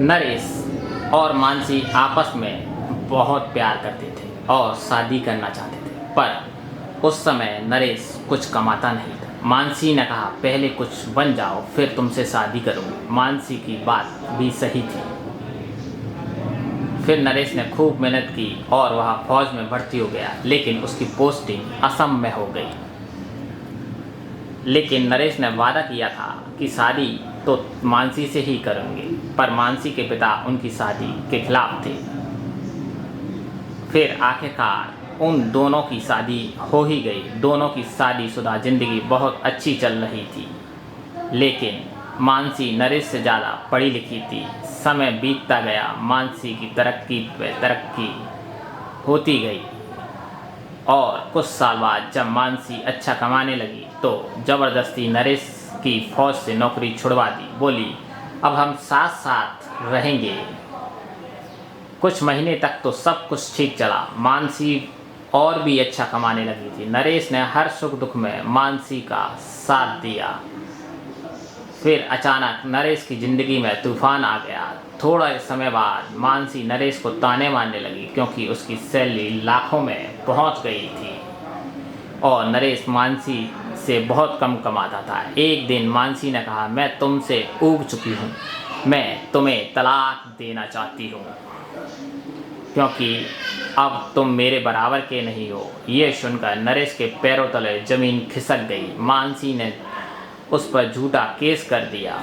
नरेश और मानसी आपस में बहुत प्यार करते थे और शादी करना चाहते थे, पर उस समय नरेश कुछ कमाता नहीं था। मानसी ने कहा, पहले कुछ बन जाओ फिर तुमसे शादी करूँगी। मानसी की बात भी सही थी। फिर नरेश ने खूब मेहनत की और वह फौज में भर्ती हो गया, लेकिन उसकी पोस्टिंग असम में हो गई। लेकिन नरेश ने वादा किया था कि शादी तो मानसी से ही करेंगे, पर मानसी के पिता उनकी शादी के खिलाफ थे। फिर आखिरकार उन दोनों की शादी हो ही गई। दोनों की शादीशुदा जिंदगी बहुत अच्छी चल रही थी, लेकिन मानसी नरेश से ज़्यादा पढ़ी लिखी थी। समय बीतता गया, मानसी की तरक्की पे तरक्की होती गई और कुछ साल बाद जब मानसी अच्छा कमाने लगी तो ज़बरदस्ती नरेश की फौज से नौकरी छुड़वा दी। बोली, अब हम साथ साथ रहेंगे। कुछ महीने तक तो सब कुछ ठीक चला। मानसी और भी अच्छा कमाने लगी थी। नरेश ने हर सुख दुख में मानसी का साथ दिया। फिर अचानक नरेश की ज़िंदगी में तूफान आ गया। थोड़ा समय बाद मानसी नरेश को ताने मारने लगी, क्योंकि उसकी सैलरी लाखों में पहुंच गई थी और नरेश मानसी से बहुत कम कमाता था। एक दिन मानसी ने कहा, मैं तुमसे ऊब चुकी हूँ, मैं तुम्हें तलाक देना चाहती हूँ, क्योंकि अब तुम मेरे बराबर के नहीं हो। ये सुनकर नरेश के पैरों तले ज़मीन खिसक गई। मानसी ने उस पर झूठा केस कर दिया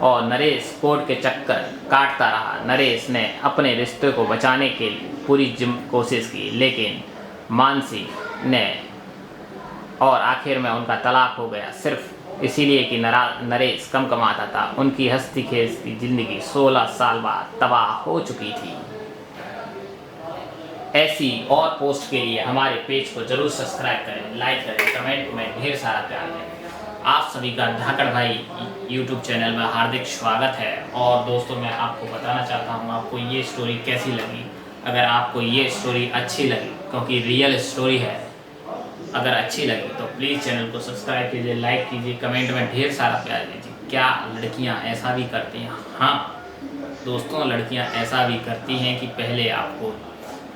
और नरेश कोर्ट के चक्कर काटता रहा। नरेश ने अपने रिश्ते को बचाने के लिए पूरी कोशिश की, लेकिन मानसी ने और आखिर में उनका तलाक हो गया, सिर्फ इसीलिए कि नरेश कम कमाता था। उनकी हंसती खेलती ज़िंदगी 16 साल बाद तबाह हो चुकी थी। ऐसी और पोस्ट के लिए हमारे पेज को जरूर सब्सक्राइब करें, लाइक करें, कमेंट में ढेर सारा प्यार दें। आप सभी का धाकड़ भाई यूट्यूब चैनल में हार्दिक स्वागत है। और दोस्तों, मैं आपको बताना चाहता हूँ आपको ये स्टोरी कैसी लगी। अगर आपको ये स्टोरी अच्छी लगी, क्योंकि रियल स्टोरी है, अगर अच्छी लगी तो प्लीज़ चैनल को सब्सक्राइब कीजिए, लाइक कीजिए, कमेंट में ढेर सारा प्यार दीजिए। क्या लड़कियाँ ऐसा भी करती हैं? हाँ दोस्तों, लड़कियाँ ऐसा भी करती हैं कि पहले आपको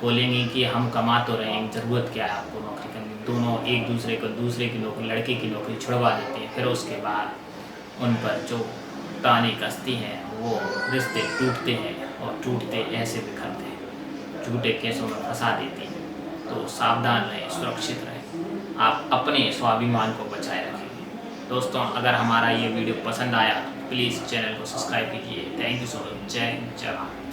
बोलेंगी कि हम कमा तो रहे हैं, ज़रूरत क्या है आपको नौकरी करने। दोनों एक दूसरे को दूसरे की नौकरी, लड़के की नौकरी छुड़वा देती हैं। फिर उसके बाद उन पर जो ताने कसती हैं, वो रिश्ते टूटते हैं और टूटते ऐसे बिखरते हैं, झूठे केसों में फंसा देती हैं। तो सावधान रहें, सुरक्षित रहें, आप अपने स्वाभिमान को बचाए रखें। दोस्तों, अगर हमारा ये वीडियो पसंद आया तो प्लीज़ चैनल को सब्सक्राइब कीजिए। Thank you so much. जय हिंद, जय भारत।